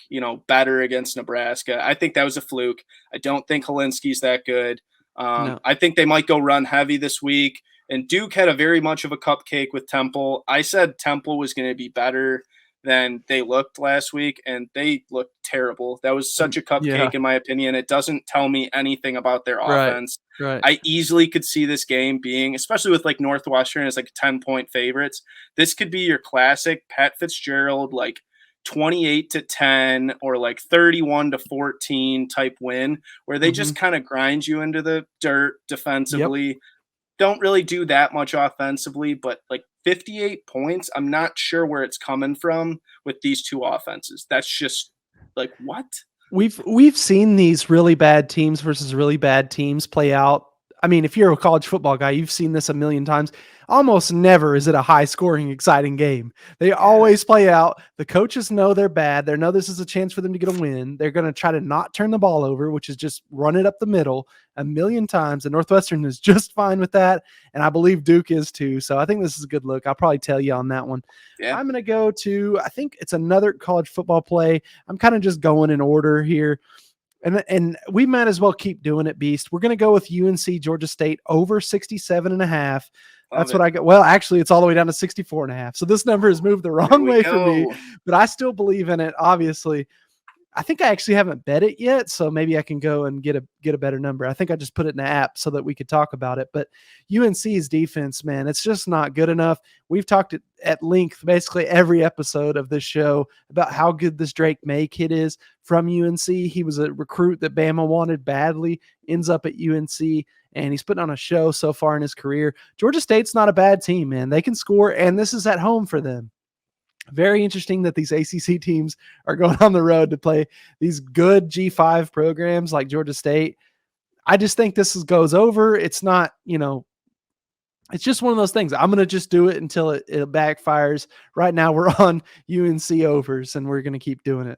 better against Nebraska. I think that was a fluke. I don't think Helinski's that good. No. I think they might go run heavy this week. And Duke had a very much of a cupcake with Temple. I said Temple was going to be better than they looked last week, and they looked terrible. That was such a cupcake, in my opinion. It doesn't tell me anything about their offense. Right. I easily could see this game being, especially with like Northwestern as like 10-point favorites, this could be your classic Pat Fitzgerald, like 28-10 or like 31-14 type win, where they just kind of grind you into the dirt defensively. Don't really do that much offensively, but like 58 points, I'm not sure where it's coming from with these two offenses. That's just like, what? We've seen these really bad teams versus really bad teams play out. I mean, if you're a college football guy, you've seen this a million times. Almost never is it a high-scoring, exciting game. They always play out. The coaches know they're bad. They know this is a chance for them to get a win. They're going to try to not turn the ball over, which is just run it up the middle a million times. And Northwestern is just fine with that, and I believe Duke is too. So I think this is a good look. I'll probably tell you on that one. Yeah. I'm going to go to, I think it's another college football play. I'm kind of just going in order here. And we might as well keep doing it, Beast. We're going to go with UNC Georgia State over 67.5. That's what I got. Well, actually, it's all the way down to 64.5. So this number has moved the wrong way for me, but I still believe in it. Obviously, I think I actually haven't bet it yet, so maybe I can go and get a better number. I think I just put it in the app so that we could talk about it. But UNC's defense, man, it's just not good enough. We've talked at length, basically every episode of this show, about how good this Drake May kid is from UNC. He was a recruit that Bama wanted badly, ends up at UNC, and he's putting on a show so far in his career. Georgia State's not a bad team, man. They can score, and this is at home for them. Very interesting that these ACC teams are going on the road to play these good G5 programs like Georgia State. I just think this goes over. It's not, it's just one of those things. I'm going to just do it until it backfires. Right now we're on UNC overs, and we're going to keep doing it.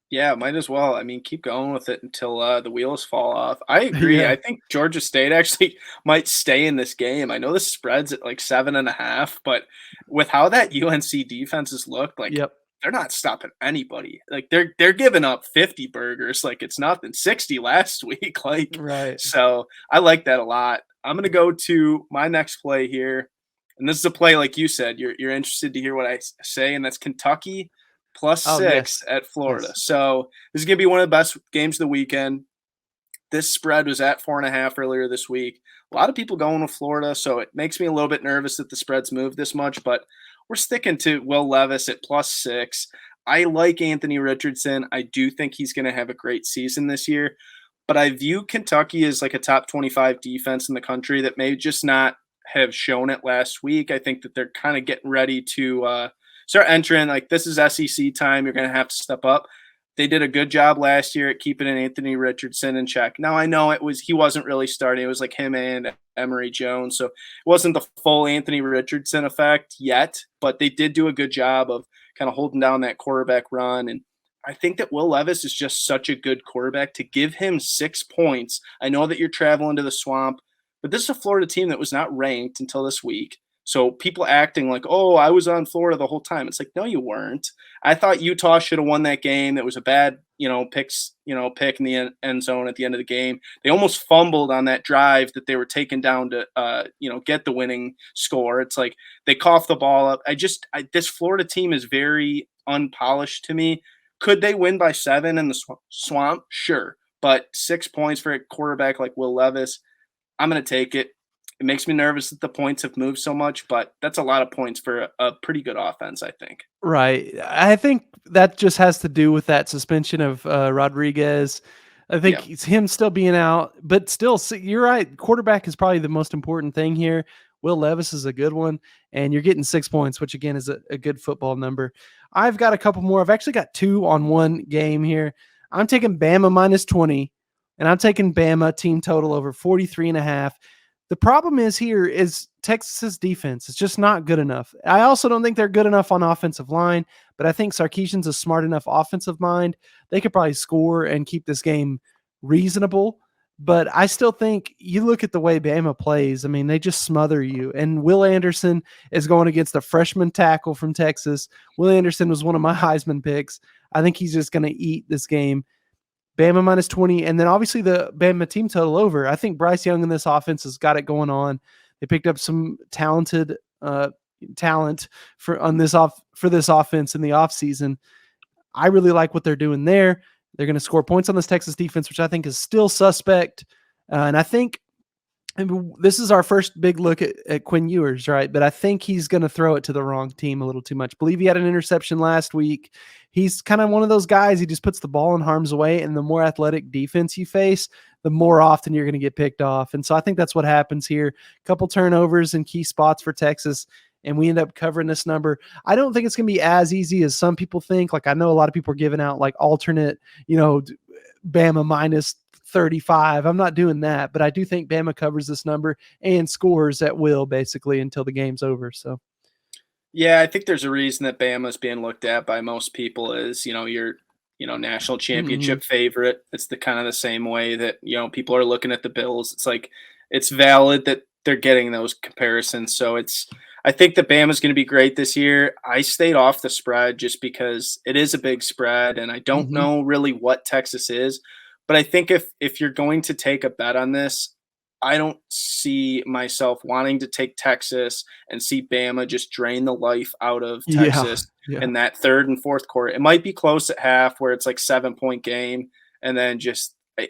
Yeah, might as well. I mean, keep going with it until the wheels fall off. I agree. Yeah. I think Georgia State actually might stay in this game. I know the spread's at like 7.5, but with how that UNC defense has looked, like they're not stopping anybody. Like they're giving up 50 burgers like it's nothing. 60 last week. So I like that a lot. I'm gonna go to my next play here, and this is a play like you said. You're interested to hear what I say, and that's Kentucky +6 at Florida. Yes. So this is going to be one of the best games of the weekend. This spread was at 4.5 earlier this week. A lot of people going with Florida, so it makes me a little bit nervous that the spread's moved this much, but we're sticking to Will Levis at +6. I like Anthony Richardson. I do think he's going to have a great season this year, but I view Kentucky as like a top 25 defense in the country that may just not have shown it last week. I think that they're kind of getting ready to start entering, like this is SEC time. You're going to have to step up. They did a good job last year at keeping an Anthony Richardson in check. Now I know he wasn't really starting. It was like him and Emory Jones. So it wasn't the full Anthony Richardson effect yet, but they did do a good job of kind of holding down that quarterback run. And I think that Will Levis is just such a good quarterback to give him 6 points. I know that you're traveling to the swamp, but this is a Florida team that was not ranked until this week. So people acting like, oh, I was on Florida the whole time. It's like, no, you weren't. I thought Utah should have won that game. That was a bad, pick in the end zone at the end of the game. They almost fumbled on that drive that they were taken down to, get the winning score. It's like they coughed the ball up. This Florida team is very unpolished to me. Could they win by 7 in the swamp? Sure. But 6 points for a quarterback like Will Levis, I'm going to take it. It makes me nervous that the points have moved so much, but that's a lot of points for a pretty good offense, I think. Right. I think that just has to do with that suspension of Rodriguez. I think it's him still being out, but still, you're right. Quarterback is probably the most important thing here. Will Levis is a good one, and you're getting 6 points, which again is a good football number. I've got a couple more. I've actually got 2 on one game here. I'm taking Bama minus 20, and I'm taking Bama team total over 43.5. The problem is Texas's defense. It's just not good enough. I also don't think they're good enough on offensive line, but I think Sarkisian's a smart enough offensive mind. They could probably score and keep this game reasonable. But I still think you look at the way Bama plays. I mean, they just smother you. And Will Anderson is going against a freshman tackle from Texas. Will Anderson was one of my Heisman picks. I think he's just going to eat this game. Bama minus 20, and then obviously the Bama team total over. I think Bryce Young in this offense has got it going on. They picked up some talented talent for this offense in the offseason. I really like what they're doing there. They're going to score points on this Texas defense, which I think is still suspect. And I think this is our first big look at Quinn Ewers, right? But I think he's going to throw it to the wrong team a little too much. I believe he had an interception last week. He's kind of one of those guys, he just puts the ball in harm's way, and the more athletic defense you face, the more often you're going to get picked off. And so I think that's what happens here. A couple turnovers in key spots for Texas, and we end up covering this number. I don't think it's going to be as easy as some people think. Like, I know a lot of people are giving out like alternate, Bama minus 35. I'm not doing that, but I do think Bama covers this number and scores at will basically until the game's over. So, yeah, I think there's a reason that Bama's being looked at by most people as, your, national championship favorite. It's the kind of the same way that, people are looking at the Bills. It's like, it's valid that they're getting those comparisons. So I think that Bama's going to be great this year. I stayed off the spread just because it is a big spread, and I don't know really what Texas is. But I think if you're going to take a bet on this, I don't see myself wanting to take Texas and see Bama just drain the life out of Texas in that third and fourth quarter. It might be close at half where it's like 7-point game. And then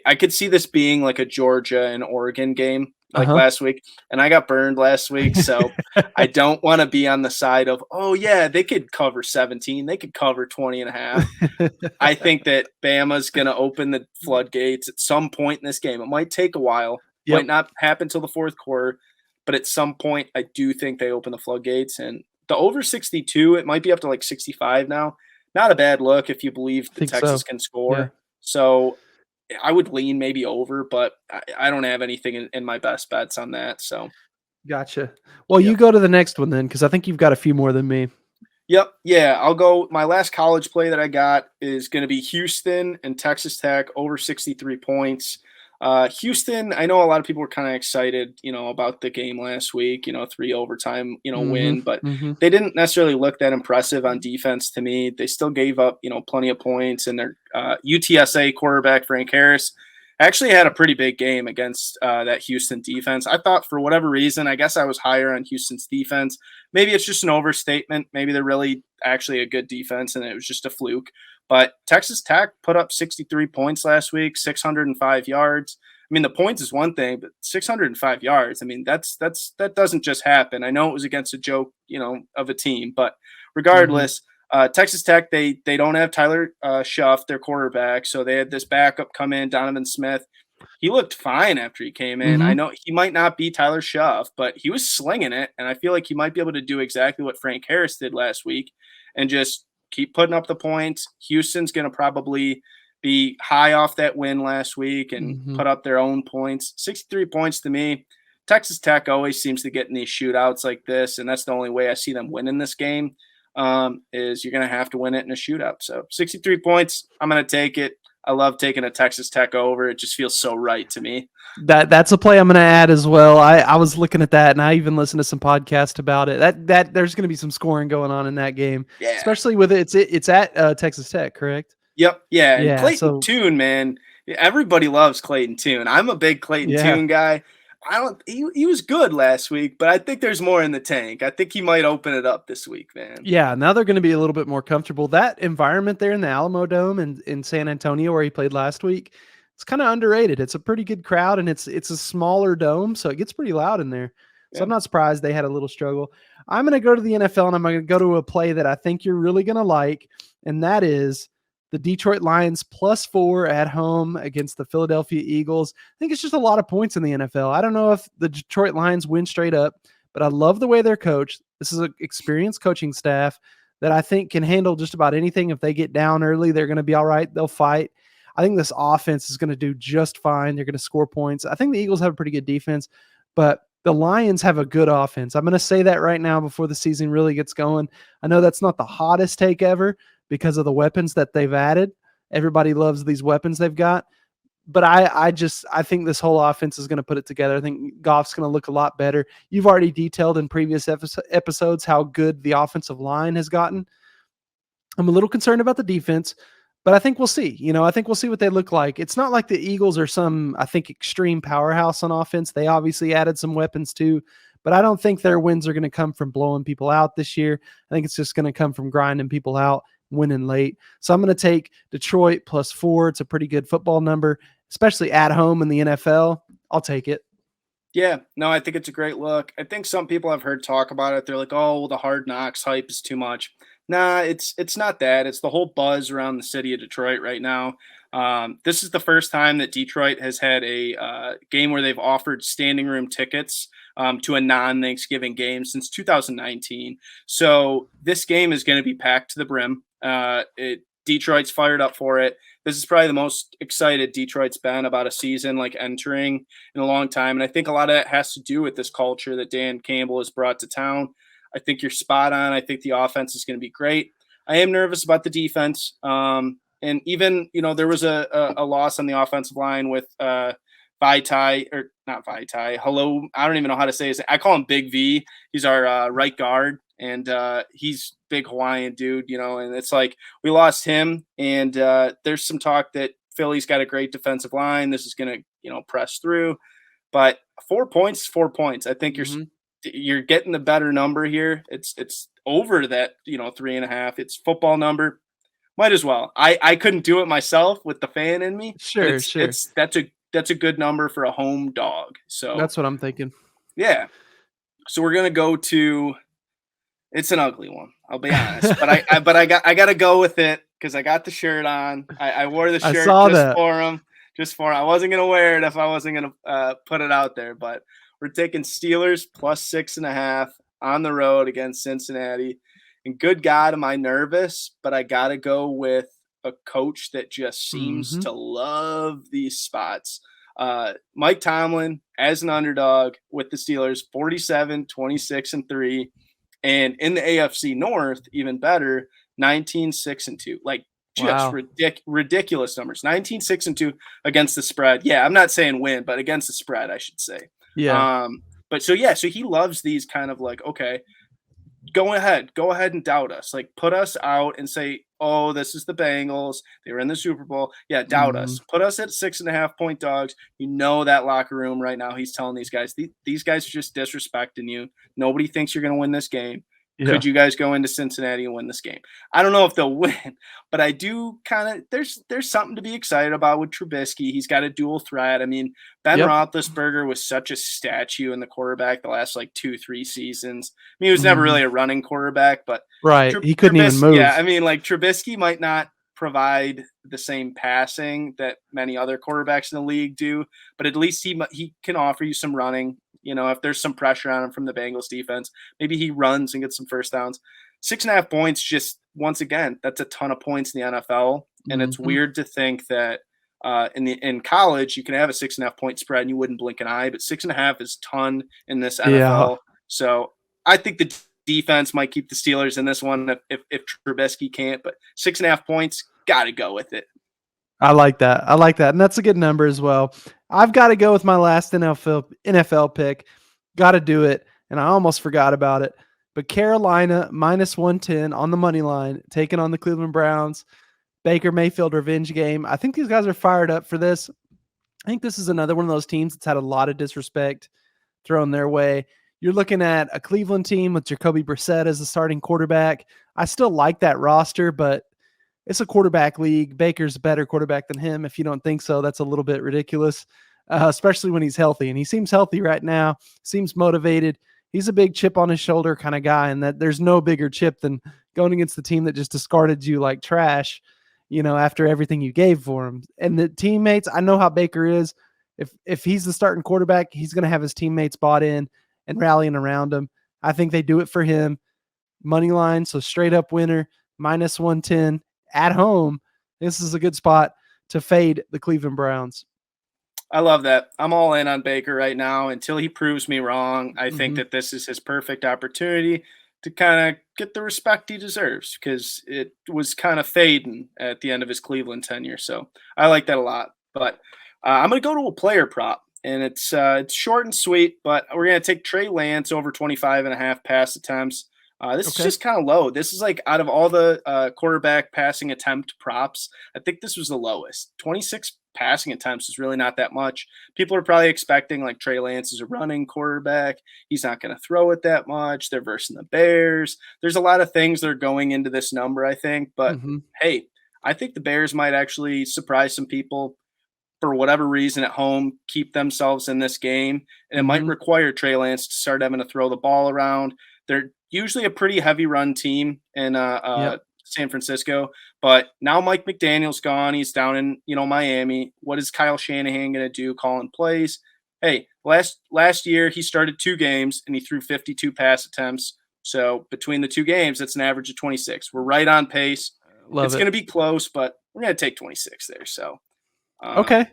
I could see this being like a Georgia and Oregon game like last week. And I got burned last week. So I don't want to be on the side of, oh yeah, they could cover 17. They could cover 20.5. I think that Bama's going to open the floodgates at some point in this game. It might take a while. Might not happen till the fourth quarter, but at some point, I do think they open the floodgates. And the over 62, it might be up to like 65 now. Not a bad look if you believe that Texas can score. Yeah. So I would lean maybe over, but I don't have anything in my best bets on that. So, gotcha. Well, you go to the next one then, because I think you've got a few more than me. Yep. Yeah, I'll go. My last college play that I got is going to be Houston and Texas Tech over 63 points. Houston, I know a lot of people were kind of excited, about the game last week, 3 overtime, win, but they didn't necessarily look that impressive on defense to me. They still gave up, plenty of points, and their UTSA quarterback, Frank Harris, actually had a pretty big game against that Houston defense. I thought for whatever reason, I guess I was higher on Houston's defense. Maybe it's just an overstatement. Maybe they're really actually a good defense and it was just a fluke. But Texas Tech put up 63 points last week, 605 yards. I mean, the points is one thing, but 605 yards. I mean, that doesn't just happen. I know it was against a joke, of a team, but regardless, Texas Tech, they don't have Tyler Schuff, their quarterback, so they had this backup come in, Donovan Smith. He looked fine after he came in. I know he might not be Tyler Schuff, but he was slinging it, and I feel like he might be able to do exactly what Frank Harris did last week and just keep putting up the points. Houston's going to probably be high off that win last week and put up their own points. 63 points to me. Texas Tech always seems to get in these shootouts like this, and that's the only way I see them winning this game. Is you're going to have to win it in a shootout. So 63 points, I'm going to take it. I love taking a Texas Tech over. It just feels so right to me. That's a play I'm going to add as well. I was looking at that, and I even listened to some podcasts about it. That there's going to be some scoring going on in that game, especially with it's at Texas Tech, correct? Yep, yeah. And Yeah, Clayton Tune, man, everybody loves Clayton Tune. I'm a big Clayton Tune guy. He was good last week, but I think there's more in the tank. I think he might open it up this week, man. Yeah, now they're going to be a little bit more comfortable. That environment there in the Alamo Dome and in San Antonio where he played last week, it's kind of underrated. It's a pretty good crowd, and it's a smaller dome, so it gets pretty loud in there. So I'm not surprised they had a little struggle. I'm going to go to the NFL, and I'm going to go to a play that I think you're really going to like, and that is the Detroit Lions +4 at home against the Philadelphia Eagles. I think it's just a lot of points in the NFL. I don't know if the Detroit Lions win straight up, but I love the way they're coached. This is an experienced coaching staff that I think can handle just about anything. If they get down early, they're going to be all right. They'll fight. I think this offense is going to do just fine. They're going to score points. I think the Eagles have a pretty good defense, but the Lions have a good offense. I'm going to say that right now before the season really gets going. I know that's not the hottest take ever because of the weapons that they've added. Everybody loves these weapons they've got. But I think this whole offense is going to put it together. I think Goff's going to look a lot better. You've already detailed in previous episodes how good the offensive line has gotten. I'm a little concerned about the defense, but I think we'll see. I think we'll see what they look like. It's not like the Eagles are some, I think, extreme powerhouse on offense. They obviously added some weapons too, but I don't think their wins are going to come from blowing people out this year. I think it's just going to come from grinding people out, winning late. So I'm going to take Detroit +4. It's a pretty good football number, especially at home in the NFL. I'll take it. Yeah, no, I think it's a great look. I think some people I've heard talk about it. They're like, oh, well, the Hard Knocks hype is too much. Nah, it's not that. It's the whole buzz around the city of Detroit right now. This is the first time that Detroit has had a game where they've offered standing room tickets to a non-Thanksgiving game since 2019. So this game is going to be packed to the brim. Detroit's fired up for it. This is probably the most excited Detroit's been about a season like entering in a long time. And I think a lot of that has to do with this culture that Dan Campbell has brought to town. I think you're spot on. I think the offense is going to be great. I am nervous about the defense. And even, there was a loss on the offensive line with Vaitai, or not Vaitai. Hello. I don't even know how to say his name. I call him Big V. He's our right guard. And he's big Hawaiian dude, and it's like we lost him. And there's some talk that Philly's got a great defensive line. This is going to, press through. But 4 points, 4 points. I think you're getting the better number here. It's over that, 3.5. It's football number. Might as well. I couldn't do it myself with the fan in me. Sure. That's a good number for a home dog. So that's what I'm thinking. Yeah. So we're gonna go to. It's an ugly one. I'll be honest, but I got to go with it because I got the shirt on. I wore the shirt for him. I wasn't gonna wear it if I wasn't gonna put it out there. But we're taking Steelers +6.5 on the road against Cincinnati. And good God, am I nervous? But I got to go with a coach that just seems to love these spots. Mike Tomlin as an underdog with the Steelers, 47-26-3. And in the AFC North, even better, 19-6-2. Like just ridiculous numbers. 19-6-2 against the spread. Yeah, I'm not saying win, but against the spread, I should say. Yeah. So he loves these kind of like, okay, go ahead and doubt us. Like put us out and say, oh, this is the Bengals. They were in the Super Bowl. Yeah, doubt us. Put us at 6.5 point dogs. That locker room right now, he's telling these guys, these guys are just disrespecting you. Nobody thinks you're going to win this game. Yeah. Could you guys go into Cincinnati and win this game? I don't know if they'll win, but I do kind of there's something to be excited about with Trubisky. He's got a dual threat. I mean, Ben Roethlisberger was such a statue in the quarterback the last like 2-3 seasons. I mean, he was never really a running quarterback, but he couldn't even move. Yeah, I mean, like Trubisky might not provide the same passing that many other quarterbacks in the league do, but at least he can offer you some running. If there's some pressure on him from the Bengals defense, maybe he runs and gets some first downs. 6.5 points, just once again, that's a ton of points in the NFL. And it's weird to think that in college, you can have a 6.5 point spread and you wouldn't blink an eye, but 6.5 is ton in this NFL. Yeah. So I think the defense might keep the Steelers in this one if Trubisky can't, but 6.5 points, got to go with it. I like that. And that's a good number as well. I've got to go with my last NFL pick. Got to do it. And I almost forgot about it. But Carolina minus 110 on the money line, taking on the Cleveland Browns. Baker Mayfield revenge game. I think these guys are fired up for this. I think this is another one of those teams that's had a lot of disrespect thrown their way. You're looking at a Cleveland team with Jacoby Brissett as the starting quarterback. I still like that roster, but it's a quarterback league. Baker's a better quarterback than him. If you don't think so, that's a little bit ridiculous, especially when he's healthy. And he seems healthy right now, seems motivated. He's a big chip on his shoulder kind of guy, and that there's no bigger chip than going against the team that just discarded you like trash, after everything you gave for him. And the teammates, I know how Baker is. If he's the starting quarterback, he's going to have his teammates bought in and rallying around him. I think they do it for him. Money line, so straight up winner, minus 110 at home. This is a good spot to fade the Cleveland Browns. I love that. I'm all in on Baker right now until he proves me wrong. I think that this is his perfect opportunity to kind of get the respect he deserves, because it was kind of fading at the end of his Cleveland tenure. So I like that a lot. But I'm going to go to a player prop, and it's short and sweet, but we're going to take Trey Lance over 25.5 pass attempts. This is just kind of low. This is like out of all the quarterback passing attempt props, I think this was the lowest. 26 passing attempts is really not that much. People are probably expecting like Trey Lance is a running quarterback. He's not going to throw it that much. They're versing the Bears. There's a lot of things that are going into this number, I think. But hey, I think the Bears might actually surprise some people for whatever reason at home, keep themselves in this game. And it might require Trey Lance to start having to throw the ball around. They're usually a pretty heavy run team in San Francisco, but now Mike McDaniel's gone. He's down in, Miami. What is Kyle Shanahan going to do calling plays? Hey, last year he started 2 games and he threw 52 pass attempts. So between the 2 games, that's an average of 26. We're right on pace. It's going to be close, but we're going to take 26 there. So, okay.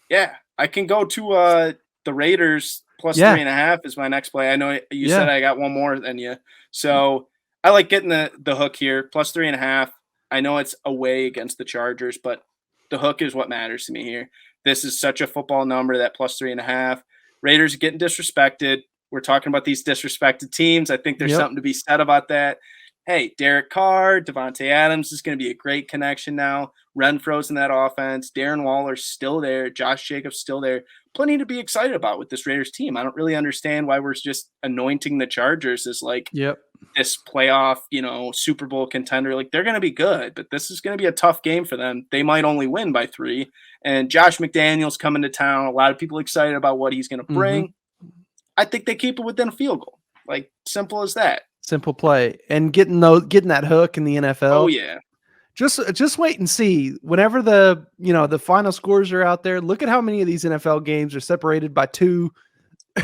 Yeah, I can go to the Raiders plus 3.5 is my next play. I know you said I got one more than you. So I like getting the hook here, plus 3.5. I know it's away against the Chargers, but the hook is what matters to me here. This is such a football number, that plus 3.5. Raiders are getting disrespected. We're talking about these disrespected teams. I think there's something to be said about that. Hey, Derek Carr, Devontae Adams is going to be a great connection now. Renfro's in that offense. Darren Waller's still there. Josh Jacobs still there. Plenty to be excited about with this Raiders team. I don't really understand why we're just anointing the Chargers as like this playoff, Super Bowl contender. Like, they're going to be good, but this is going to be a tough game for them. They might only win by 3. And Josh McDaniels coming to town. A lot of people excited about what he's going to bring. I think they keep it within a field goal. Like, simple as that. Simple play. And getting that hook in the NFL. Oh yeah. Just wait and see. Whenever the final scores are out there, look at how many of these NFL games are separated by 2,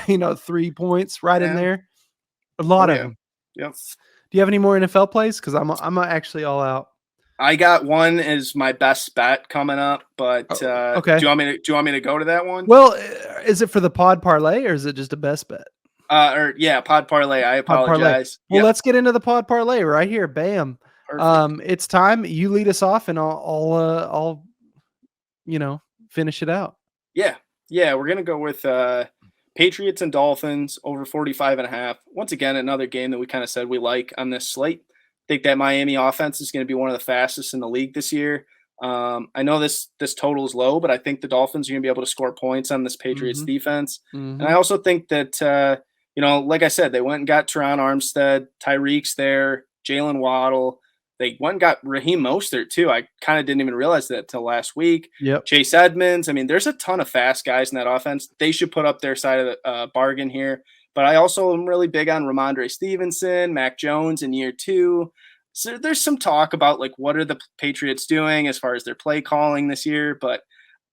3 points right in there. A lot of them. Yep. Do you have any more NFL plays? Because I'm actually all out. I got one as my best bet coming up, but okay. Do you want me to go to that one? Well, is it for the pod parlay or is it just a best bet? Pod parlay. I apologize. Well, let's get into the pod parlay right here. Bam. Perfect. It's time. You lead us off, and I'll finish it out. Yeah. We're gonna go with Patriots and Dolphins over 45.5. Once again, another game that we kind of said we like on this slate. I think that Miami offense is going to be one of the fastest in the league this year. I know this total is low, but I think the Dolphins are going to be able to score points on this Patriots defense. And I also think that, like I said, they went and got Teron Armstead, Tyreek's there, Jalen Waddle. They went and got Raheem Mostert, too. I kind of didn't even realize that until last week. Yep. Chase Edmonds. I mean, there's a ton of fast guys in that offense. They should put up their side of the bargain here. But I also am really big on Ramondre Stevenson, Mac Jones in year 2. So there's some talk about, like, what are the Patriots doing as far as their play calling this year. But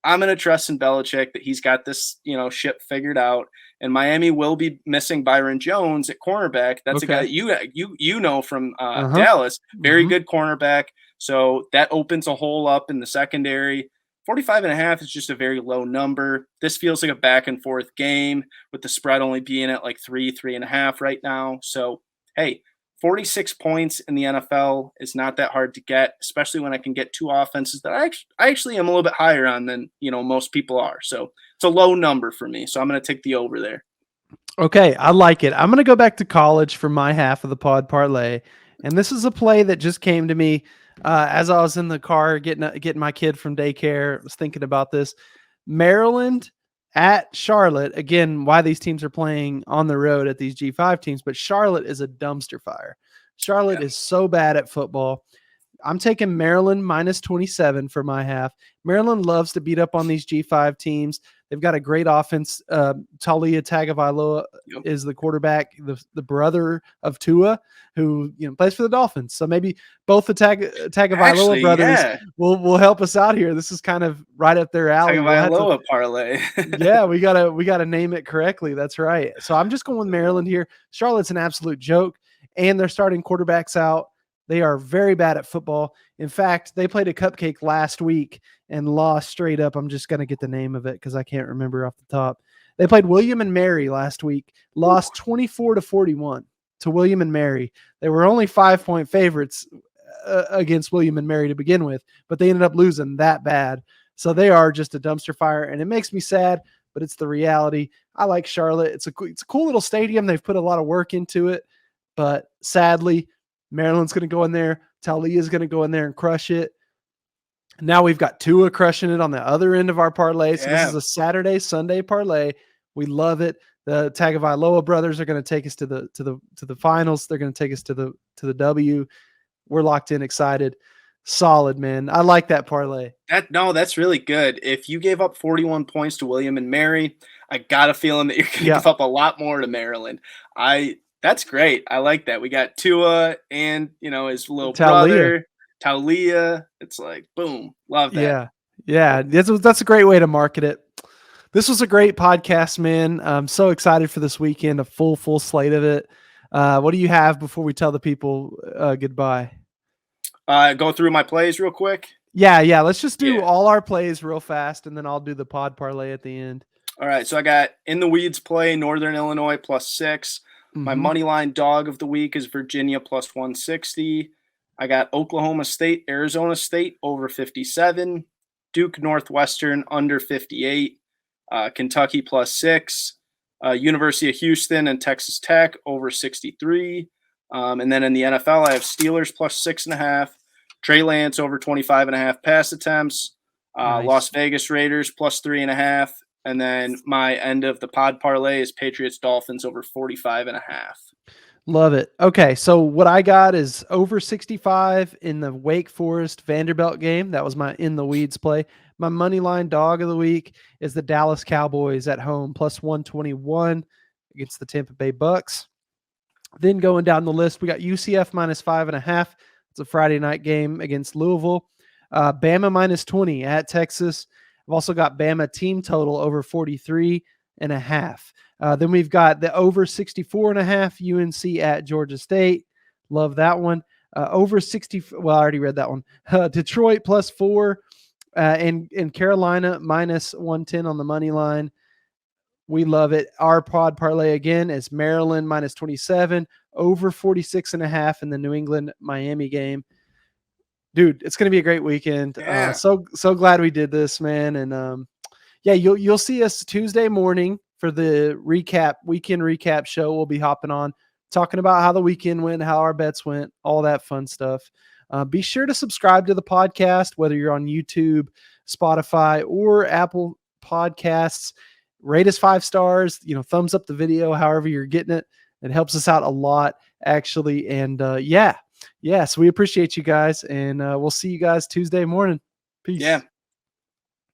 I'm going to trust in Belichick that he's got this, ship figured out. And Miami will be missing Byron Jones at cornerback. That's a guy that you know from Dallas. Very good cornerback. So that opens a hole up in the secondary. 45.5 is just a very low number. This feels like a back and forth game with the spread only being at like 3.5 right now. So, hey, 46 points in the NFL is not that hard to get, especially when I can get two offenses that I actually am a little bit higher on than, most people are. So it's a low number for me. So I'm going to take the over there. Okay, I like it. I'm going to go back to college for my half of the pod parlay. And this is a play that just came to me as I was in the car getting my kid from daycare. I was thinking about this. Maryland at Charlotte. Again, why these teams are playing on the road at these G5 teams, but Charlotte is a dumpster fire. Charlotte is so bad at football. I'm taking Maryland minus 27 for my half. Maryland loves to beat up on these G5 teams. They've got a great offense. Talia Tagovailoa is the quarterback, the brother of Tua, who plays for the Dolphins. So maybe both the Tagovailoa brothers will help us out here. This is kind of right up their alley. Tagovailoa parlay. Yeah, we gotta name it correctly. That's right. So I'm just going with Maryland here. Charlotte's an absolute joke, and they're starting quarterbacks out. They are very bad at football. In fact, they played a cupcake last week and lost straight up. I'm just going to get the name of it because I can't remember off the top. They played William and Mary last week, lost 24-41 to William and Mary. They were only 5-point favorites against William and Mary to begin with, but they ended up losing that bad. So they are just a dumpster fire, and it makes me sad, but it's the reality. I like Charlotte. It's a cool little stadium. They've put a lot of work into it, but sadly, Maryland's going to go in there. Talia's going to go in there and crush it. Now we've got Tua crushing it on the other end of our parlay. So this is a Saturday, Sunday parlay. We love it. The Tagovailoa brothers are going to take us to the finals. They're going to take us to the W. We're locked in, excited. Solid, man. I like that parlay. That's really good. If you gave up 41 points to William and Mary, I got a feeling that you're going to give up a lot more to Maryland. That's great. I like that. We got Tua and, his little brother, Talia. It's like, boom. Love that. Yeah. That's a great way to market it. This was a great podcast, man. I'm so excited for this weekend, a full slate of it. What do you have before we tell the people goodbye? Go through my plays real quick. Yeah. Let's just do all our plays real fast, and then I'll do the pod parlay at the end. All right. So I got in the weeds play, Northern Illinois +6. My MoneyLine dog of the week is Virginia +160. I got Oklahoma State, Arizona State over 57. Duke Northwestern under 58. Kentucky +6. University of Houston and Texas Tech over 63. And then in the NFL, I have Steelers +6.5. Trey Lance over 25.5 pass attempts. Nice. Las Vegas Raiders +3.5. And then my end of the pod parlay is Patriots Dolphins over 45.5. Love it. Okay, so what I got is over 65 in the Wake Forest Vanderbilt game. That was my in the weeds play. My money line dog of the week is the Dallas Cowboys at home +121 against the Tampa Bay Bucks. Then going down the list, we got UCF -5.5. It's a Friday night game against Louisville. Bama -20 at Texas. I've also got Bama team total over 43.5. Then we've got the over 64.5 UNC at Georgia State. Love that one. Over 60. Well, I already read that one. Detroit +4 and Carolina -110 on the money line. We love it. Our pod parlay again is Maryland -27 over 46.5 in the New England Miami game. Dude, it's going to be a great weekend. Yeah. So glad we did this, man. And you'll see us Tuesday morning for the weekend recap show. We'll be hopping on, talking about how the weekend went, how our bets went, all that fun stuff. Be sure to subscribe to the podcast, whether you're on YouTube, Spotify, or Apple Podcasts. Rate us 5 stars, thumbs up the video, however you're getting it. It helps us out a lot, actually. And so we appreciate you guys, and we'll see you guys Tuesday morning. Peace. Yeah.